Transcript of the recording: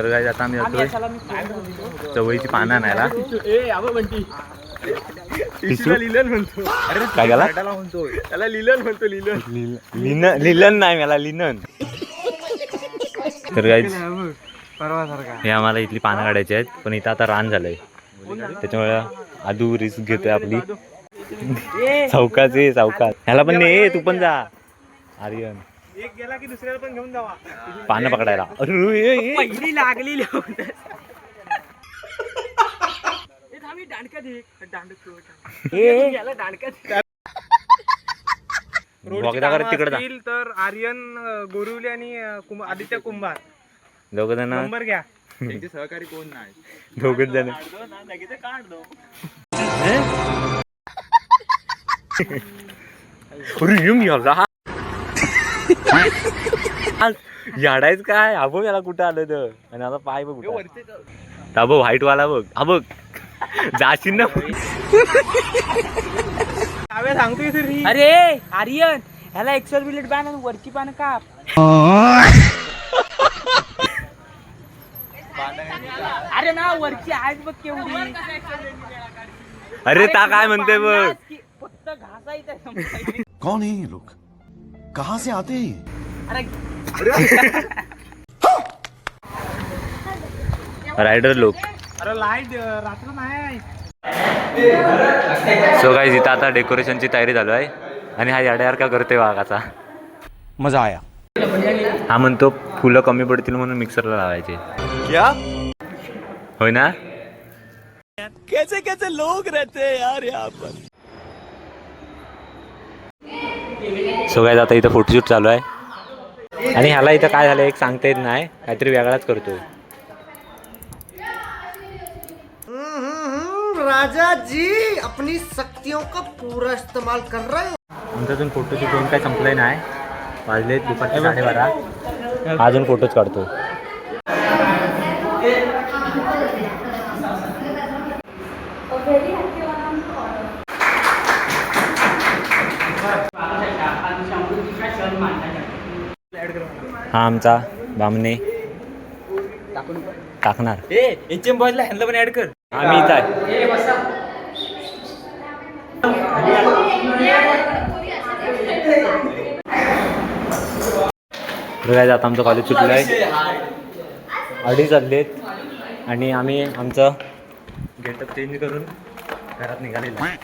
तर काय आता आम्ही जातोय चवळीची पानं आणायला. लिलन म्हणतो. अरे काय झाला म्हणतो त्याला लिलन म्हणतो. लिलन नाही मला लिनन. तर काय हे आम्हाला इथली पानं काढायची आहेत पण इथं आता रान झालंय त्याच्यामुळे आधू रिस्क घेतोय आपली. चौकाच आहे चौकात ह्याला पण नाही तू पण जा आर्यन. एक गेला की दुसऱ्याला पण घेऊन जावा पानं पकडायला. पहिली लागलेली तिकडे तर आर्यन गोरिवली आणि आदित्य कुंभार दोघ जण नंबर घ्या. सहकारी कोण नाही. दोघच जण याडायच काय हा बघ याला कुठं आलं तर आणि आता पाय बघ हा बघ व्हाईट वाला बघ हा बघ जाशील ना. सांगतोय तरी. अरे आर्यन ह्याला एक्सेल बिलेट बाण वरची पानं काप. अरे ना वरची आहेत बघ केवढी. अरे ता काय म्हणते बघ. फक्त घासायचं. कौन है ये लोग, कहाँ से आते हैं? अरे रायडर लोक. अरे लाईट रात्र नाही. सो गाईज इथं आता डेकोरेशनची तयारी चालू आहे आणि हा याड्यावर का करतोय वाघाचा. मजा आया. हा म्हणतो फुलं कमी पडतील म्हणून मिक्सरला लावायचे. क्या? होय ना. कैसे कैसे लोग रहते हैं यार यहाँ पर. सो गाईज आता इथं फोटोशूट चालू आहे आणि ह्याला इथं काय झालं एक सांगता येत नाही काहीतरी वेगळाच करतोय. राजा जी अपनी शक्तियों का पूरा इस्तेमाल कर रहे हो. आमचा अजून फोटोशूट होऊन काय संपलंय नाही. वाजले दुपारचे 12:30. अजून फोटोच काढतो. हा आमचा बामणे टाकणार. एचएम बॉयजला ह्यांना पण ऍड कर. आम्ही इथं आहे. बघायचं आता आमचं कॉलेज सुटलं आहे. 2:30 वाजलेत आणि आम्ही आमचं गेटअप चेंज करून घरात निघालेलो आहे.